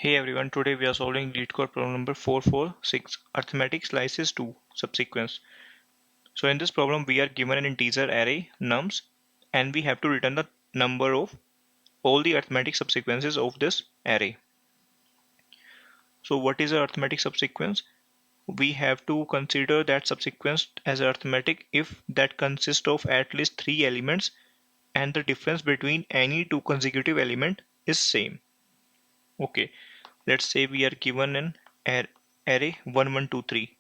Hey everyone, today we are solving LeetCode problem number 446, Arithmetic slices to subsequence. So in this problem we are given an integer array nums and we have to return the number of all the arithmetic subsequences of this array. So what is an arithmetic subsequence? We have to consider that subsequence as arithmetic if that consists of at least 3 elements and the difference between any two consecutive element is same. Okay, let's say we are given an array 1 1 2 3.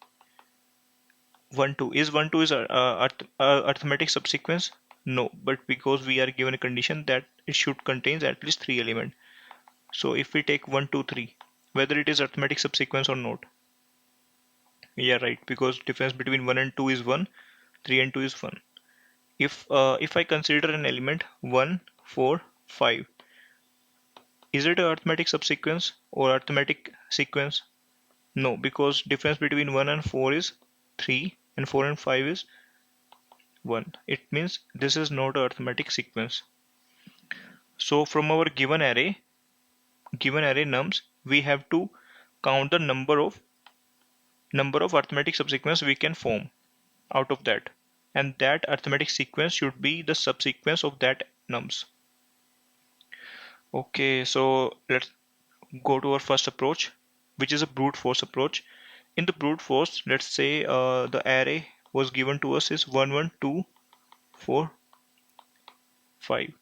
1 2 is 1 2 is arithmetic subsequence. No, but because we are given a condition that it should contains at least 3 elements. So if we take 1 2 3, whether it is arithmetic subsequence or not. Yeah, right, because difference between 1 and 2 is 1, 3 and 2 is 1. If I consider an element 1 4 5, is it a arithmetic subsequence or arithmetic sequence? No, because difference between 1 and 4 is 3 and 4 and 5 is 1. It means this is not an arithmetic sequence. So from our given array nums, we have to count the number of arithmetic subsequence we can form out of that. And that arithmetic sequence should be the subsequence of that nums. Okay, so let's go to our first approach, which is a brute force approach. In the brute force, let's say the array was given to us is 1 1 2 4 5.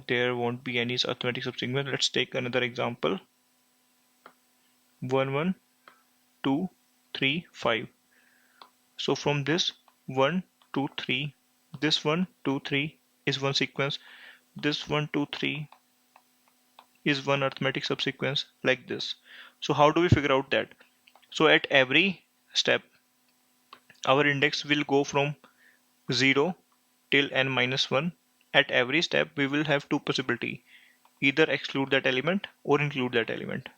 There won't be any arithmetic subsequence. Let's take another example. 1 1 2 3 5. So from this 1 2 3, this 1 2 3 is one sequence. This 1 2 3 is one arithmetic subsequence, like this. So how do we figure out that? So at every step, our index will go from 0 till n minus 1. At every step, we will have two possibilities: either exclude that element or include that element.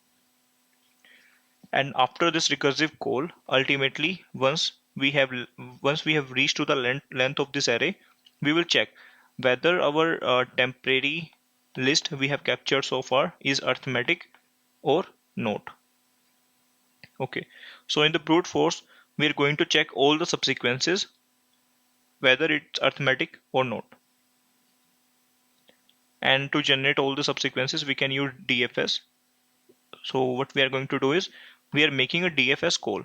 And after this recursive call, ultimately once we have reached to the length of this array, we will check whether our temporary list we have captured so far is arithmetic or not. Okay, so in the brute force we are going to check all the subsequences whether it's arithmetic or not. And to generate all the subsequences we can use DFS. So what we are going to do is we are making a DFS call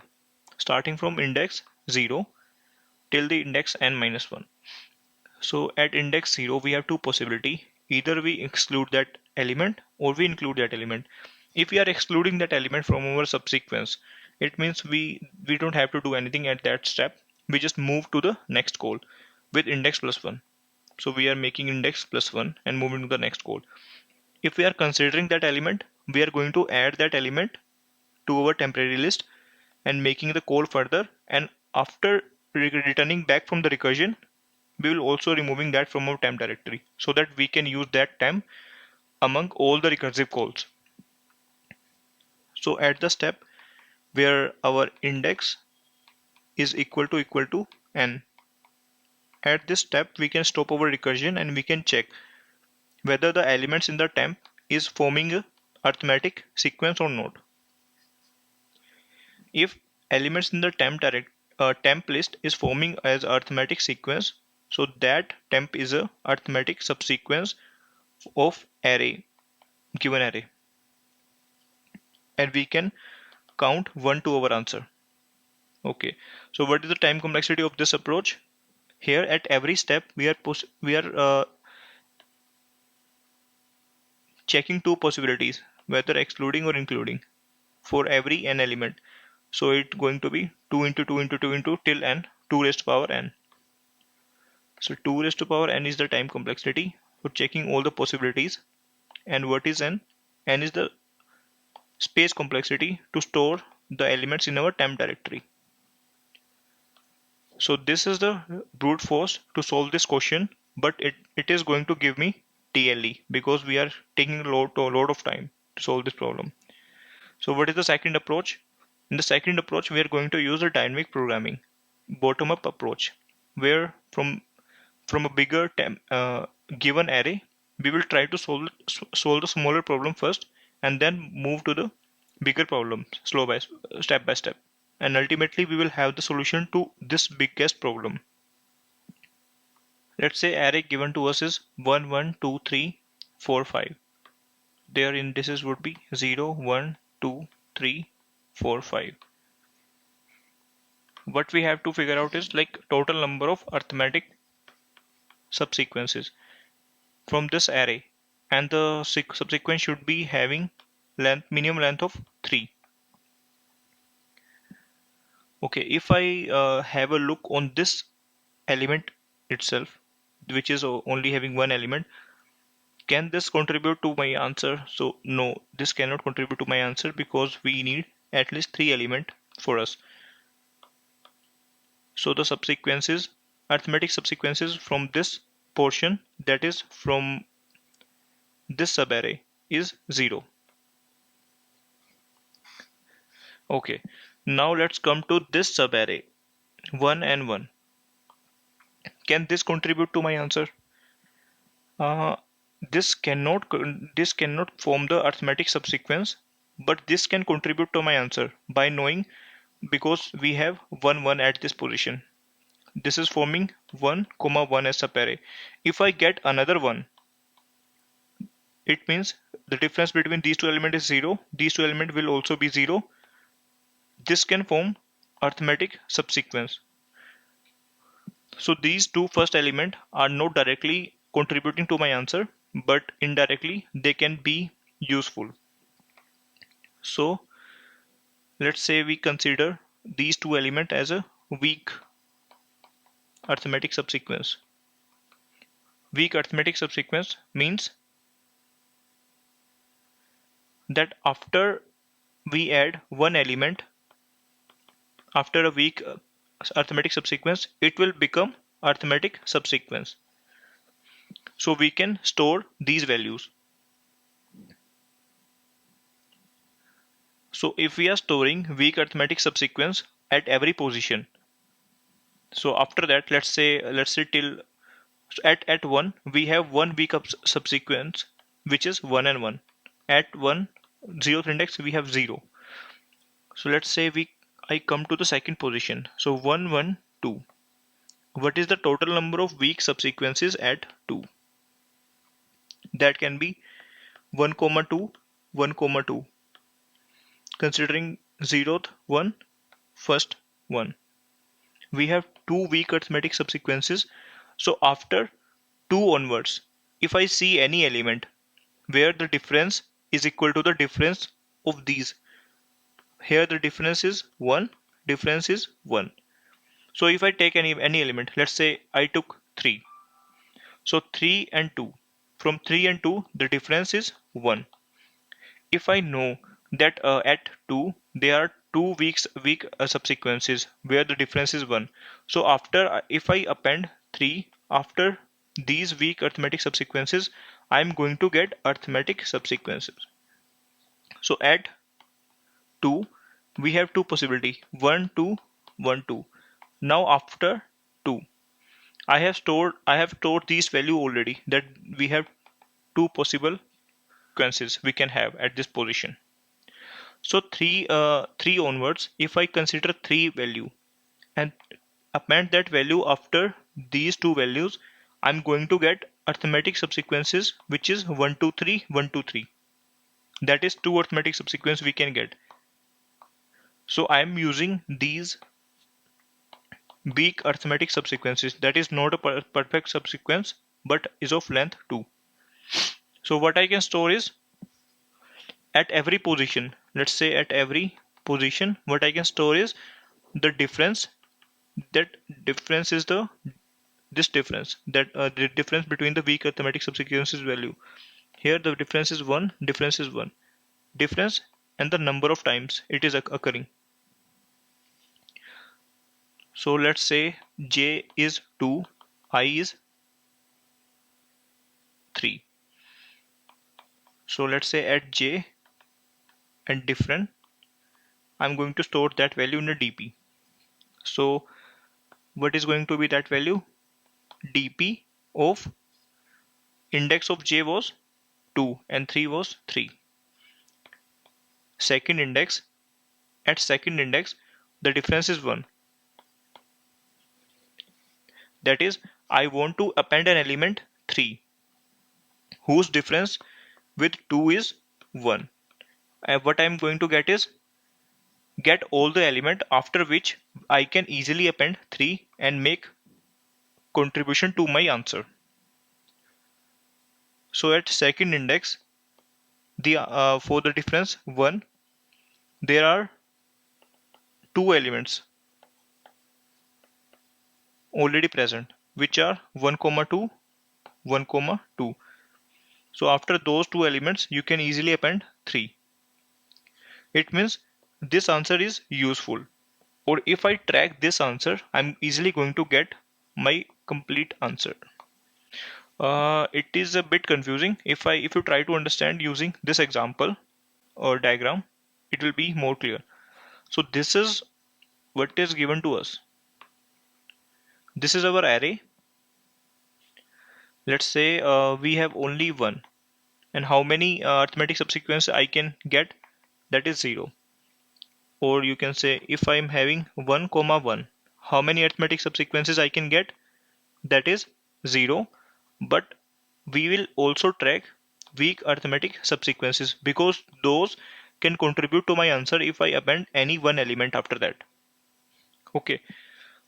starting from index 0 till the index n minus 1. So at index 0 we have two possibility: either we exclude that element or we include that element. If we are excluding that element from our subsequence, it means we don't have to do anything at that step. We just move to the next call with index plus 1. So we are making index plus 1 and moving to the next call. If we are considering that element, we are going to add that element to our temporary list and making the call further, and after returning back from the recursion, we will also removing that from our temp directory so that we can use that temp among all the recursive calls. So at the step where our index is equal to n, at this step we can stop our recursion and we can check whether the elements in the temp is forming a arithmetic sequence or not. If elements in the temp list is forming as arithmetic sequence, so that temp is a arithmetic subsequence of given array, and we can count 1 to our answer. Okay, so what is the time complexity of this approach? Here at every step we are checking two possibilities, whether excluding or including, for every n element. So it's going to be 2 into 2 into 2 into till n, 2 raised to power n. So 2 raised to power n is the time complexity for checking all the possibilities. And what is n? N is the space complexity to store the elements in our temp directory. So this is the brute force to solve this question, but it is going to give me TLE because we are taking a lot of time to solve this problem. So what is the second approach? In the second approach, we are going to use a dynamic programming, bottom-up approach, where from a bigger given array, We will try to solve the smaller problem first and then move to the bigger problem step by step. And ultimately we will have the solution to this biggest problem. Let's say array given to us is 1, 1, 2, 3, 4, 5. Their indices would be 0, 1, 2, 3, 4, 5. What we have to figure out is like total number of arithmetic subsequences from this array, and the subsequence should be having minimum length of 3. Okay, if I have a look on this element itself, which is only having one element, can this contribute to my answer? So no, this cannot contribute to my answer because we need at least 3 elements for us. So the subsequences, arithmetic subsequences from this portion, that is from this subarray, is 0. Okay, now let's come to this subarray 1 and 1. Can this contribute to my answer? Uh, this cannot form the arithmetic subsequence, but this can contribute to my answer by knowing, because we have 1 1 at this position. This is forming 1 comma 1 as subarray. If I get another 1, it means the difference between these two elements is 0. These two elements will also be 0. This can form arithmetic subsequence. So these two first elements are not directly contributing to my answer, but indirectly they can be useful. So let's say we consider these two elements as a weak arithmetic subsequence. Weak arithmetic subsequence means that after we add one element, after a weak arithmetic subsequence, it will become arithmetic subsequence. So we can store these values. So if we are storing weak arithmetic subsequence at every position, so after that, let's say till at 1 we have one weak subsequence which is 1 and 1. At 1 zeroth index we have 0. So let's say I come to the second position. So 1 1 2. What is the total number of weak subsequences at 2? That can be 1 comma 2 1 comma 2. Considering 0th 1, first 1. We have two weak arithmetic subsequences. So after 2 onwards, if I see any element where the difference is equal to the difference of these, here the difference is 1, difference is 1. So if I take any element, let's say I took 3. So 3 and 2. From 3 and 2, the difference is 1. If I know that at 2 there are two weak subsequences where the difference is 1. So after if I append 3 after these weak arithmetic subsequences, I am going to get arithmetic subsequences. So at 2 we have two possibility, 1 2 1 2. Now after 2 I have stored these value already, that we have two possible consequences we can have at this position. So 3 onwards, if I consider 3 value and append that value after these two values, I'm going to get arithmetic subsequences which is 1 2 3 1 2 3. That is two arithmetic subsequence we can get. So I am using these weak arithmetic subsequences. That is not a perfect subsequence but is of length 2. So what I can store is at every position, let's say at every position, what I can store is the difference. That difference is the difference between the weak arithmetic subsequences value. Here the difference is 1, difference is 1. Difference and the number of times it is occurring. So let's say j is 2, I is 3. So let's say at j and different, I'm going to store that value in a dp. So what is going to be that value? dp of index of j was 2 and 3 was 3. Second index, at second index, the difference is 1. That is, I want to append an element 3, whose difference with 2 is 1. And what I am going to get is get all the element, after which I can easily append 3 and make contribution to my answer. So at second index, the for the difference 1, there are two elements already present, which are 1 comma 2, 1 comma 2. So after those two elements, you can easily append 3. It means this answer is useful. Or if I track this answer, I'm easily going to get my complete answer. It is a bit confusing. If you try to understand using this example or diagram, it will be more clear. So this is what is given to us. This is our array. Let's say we have only one, and how many arithmetic subsequence I can get? That is 0. Or you can say if I am having 1 comma 1, how many arithmetic subsequences I can get? That is 0. But we will also track weak arithmetic subsequences because those can contribute to my answer if I append any one element after that. Okay,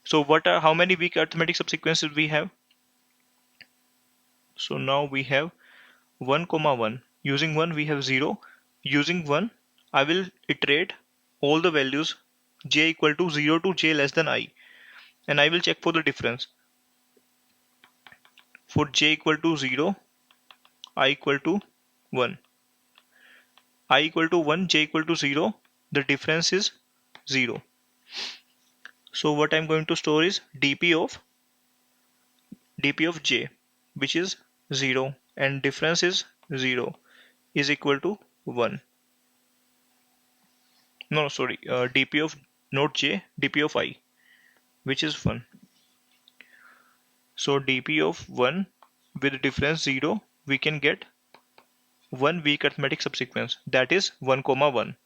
so how many weak arithmetic subsequences we have? So now we have 1 comma 1. Using 1 we have 0. Using 1 I will iterate all the values j equal to 0 to j less than I, and I will check for the difference. For j equal to 0, I equal to 1. I equal to 1, j equal to 0, the difference is 0. So what I'm going to store is dp of j, which is 0, and difference is 0, is equal to 1. No, sorry, dp of not j, dp of I, which is 1. So dp of 1 with difference 0, we can get one weak arithmetic subsequence, that is 1 comma 1.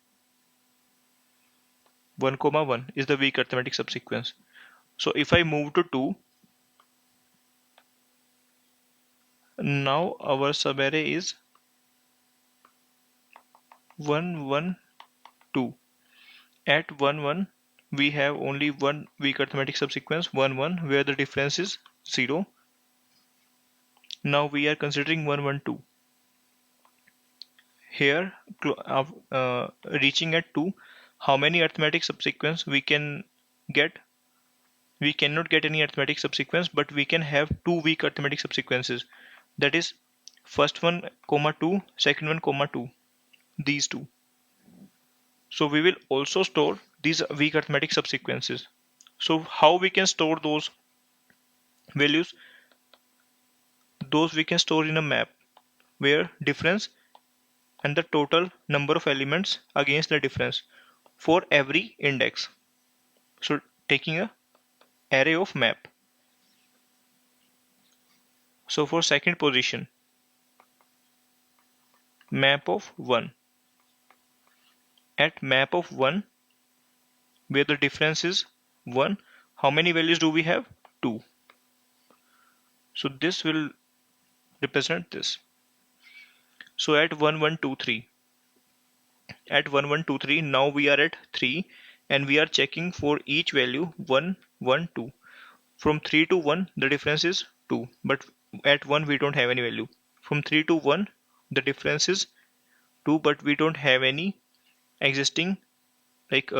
1 comma 1 is the weak arithmetic subsequence. So if I move to 2, now our subarray is 1 1 2. At 1 1 we have only one weak arithmetic subsequence 1 1, where the difference is 0. Now we are considering 1 1 2. Here reaching at 2, how many arithmetic subsequence we can get? We cannot get any arithmetic subsequence, but we can have two weak arithmetic subsequences, that is first one comma 2, second one comma 2, these two. So we will also store these weak arithmetic subsequences. So how we can store those values? Those we can store in a map where difference and the total number of elements against the difference for every index. So taking a array of map. So for second position, map of 1. At map of 1, where the difference is 1, how many values do we have? 2. So this will represent this. So at 1 1 2 3, at 1 1 2 3, now we are at 3, and we are checking for each value 1 1 2. From 3 to 1 the difference is 2, but at 1 we don't have any value. From 3 to 1 the difference is 2, but we don't have any existing like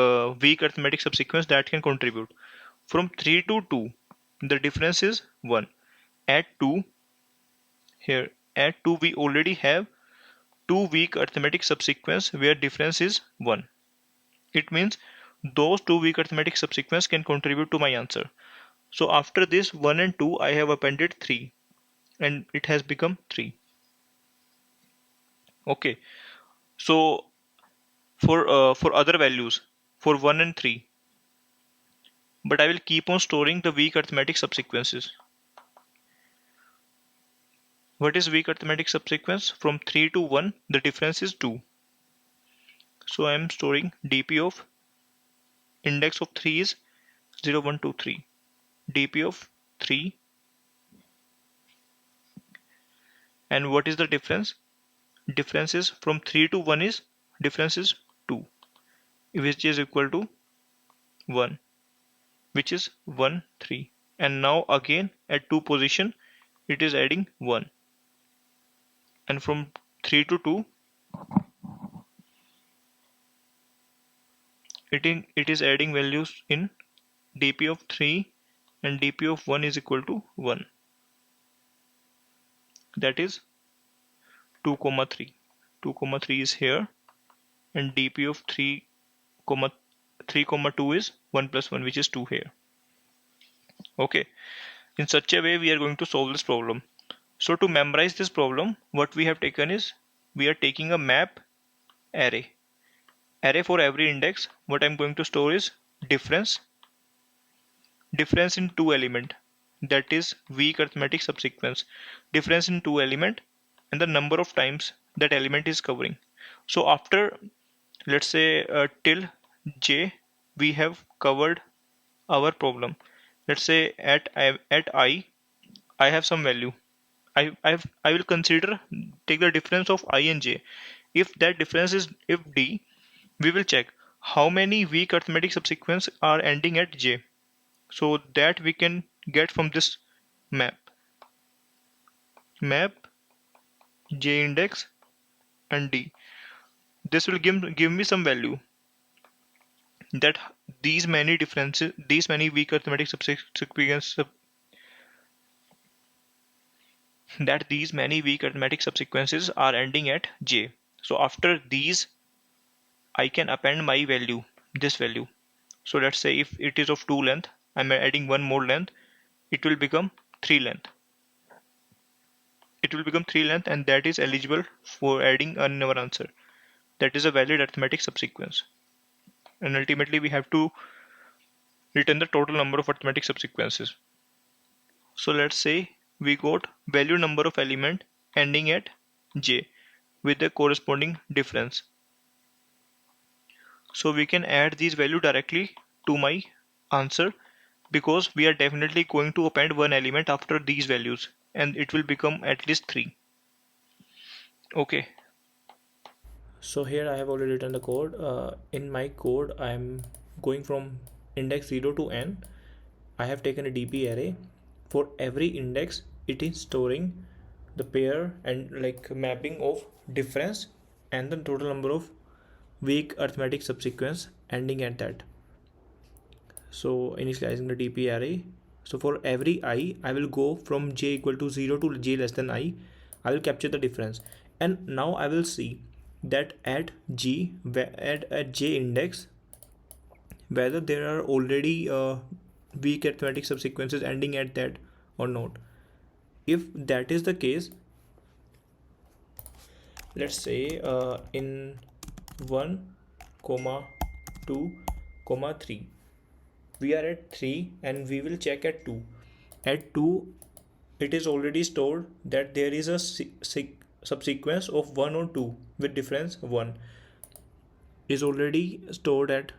weak arithmetic subsequence that can contribute. From 3 to 2 the difference is 1. At 2, here at 2 we already have two weak arithmetic subsequence where difference is 1. It means those two weak arithmetic subsequence can contribute to my answer. So after this 1 and 2 I have appended 3, and it has become 3. Okay, so for other values for 1 and 3, but I will keep on storing the weak arithmetic subsequences. What is weak arithmetic subsequence? From 3 to 1, the difference is 2. So I am storing dp of index of 3 is 0, 1, 2, 3. dp of 3. And what is the difference? Difference is from 3 to 1 is difference is 2, which is equal to 1, which is 1, 3. And now again at 2 position it is adding 1. And from 3 to 2 it is adding values in dp of 3, and dp of 1 is equal to 1. That is 2, 3. 2, 3 is here, and dp of 3, 2 is 1 plus 1, which is 2 here. Okay. In such a way we are going to solve this problem. So to memorize this problem, what we have taken is we are taking a map array. Array for every index. What I'm going to store is difference in 2 element, that is weak arithmetic subsequence. Difference in 2 element and the number of times that element is covering. So after, let's say till j, we have covered our problem. Let's say at I have some value. I will consider, take the difference of I and j. If that difference is if d, we will check how many weak arithmetic subsequence are ending at j. So that we can get from this map j index and d. This will give me some value that these many weak arithmetic subsequence that these many weak arithmetic subsequences are ending at j. So after these I can append my value, this value. So let's say if it is of 2 length, I'm adding one more length, it will become 3 length. It will become 3 length, and that is eligible for adding in our answer. That is a valid arithmetic subsequence. And ultimately we have to return the total number of arithmetic subsequences. So let's say we got value number of element ending at j with the corresponding difference. So we can add these value directly to my answer, because we are definitely going to append one element after these values, and it will become at least 3. Okay. So here I have already written the code. In my code I am going from index 0 to n. I have taken a dp array. For every index it is storing the pair and like mapping of difference and the total number of weak arithmetic subsequence ending at that. So initializing the dp array. So for every I will go from j equal to 0 to j less than I will capture the difference. And now I will see that at j index whether there are already weak arithmetic subsequences ending at that or not. If that is the case, let's say in 1 comma 2 comma 3 we are at 3 and we will check at 2. At 2 it is already stored that there is a subsequence of 1 or 2 with difference 1 is already stored at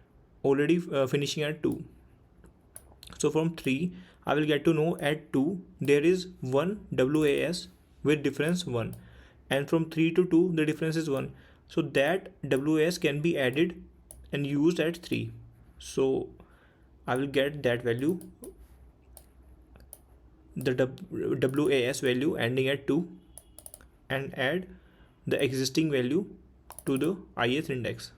finishing at 2. So from 3 I will get to know at 2 there is 1 WAS with difference 1, and from 3 to 2 the difference is 1. So that WAS can be added and used at 3. So I will get that value, the WAS value ending at 2, and add the existing value to the ith index.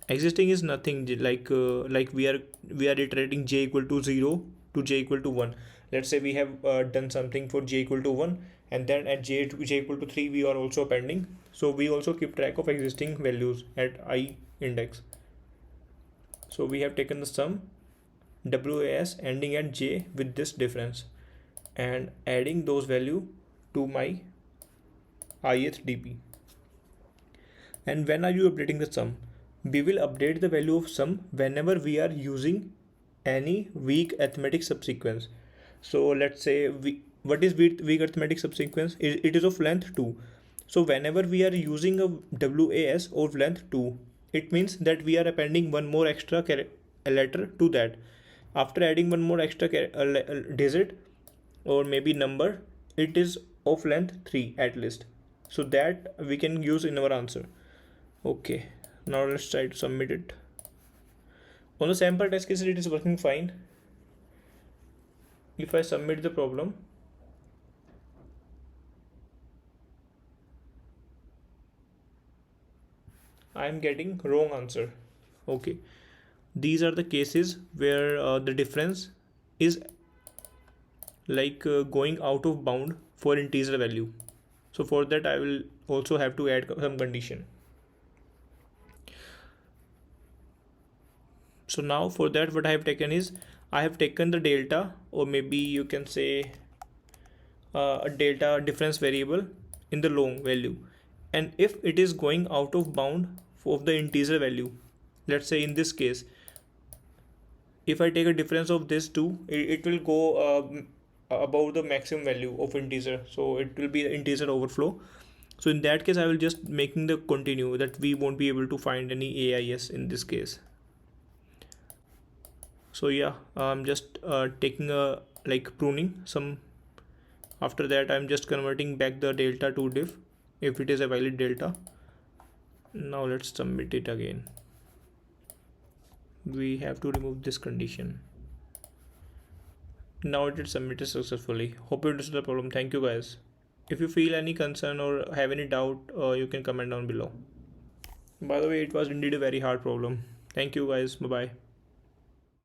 Existing is nothing, like we are iterating j equal to 0 to j equal to 1. Let's say we have done something for j equal to 1, and then at j equal to 3 we are also appending. So we also keep track of existing values at I index. So we have taken the sum WAS ending at j with this difference and adding those value to my ith dp. And when are you updating the sum? We will update the value of sum whenever we are using any weak arithmetic subsequence. So let's say what is weak arithmetic subsequence? It is of length 2. So whenever we are using a WAS of length 2, it means that we are appending one more extra letter to that. After adding one more extra digit or maybe number, it is of length 3 at least. So that we can use in our answer. Okay, now let's try to submit it. On the sample test case, it is working fine. If I submit the problem, I am getting wrong answer. Okay, these are the cases where the difference is like going out of bound for integer value. So for that I will also have to add some condition. So now for that, what I have taken is, I have taken the delta, or maybe you can say a delta difference variable in the long value, and if it is going out of bound of the integer value, let's say in this case, if I take a difference of this two, it will go above the maximum value of integer, so it will be the integer overflow. So in that case I will just making the continue, that we won't be able to find any AIS in this case. So yeah, I'm just taking a like pruning some. After that I'm just converting back the delta to diff if it is a valid delta. Now let's submit it again. We have to remove this condition. Now it is submitted successfully. Hope you understood the problem. Thank you guys. If you feel any concern or have any doubt, you can comment down below. By the way, it was indeed a very hard problem. Thank you guys. Bye bye.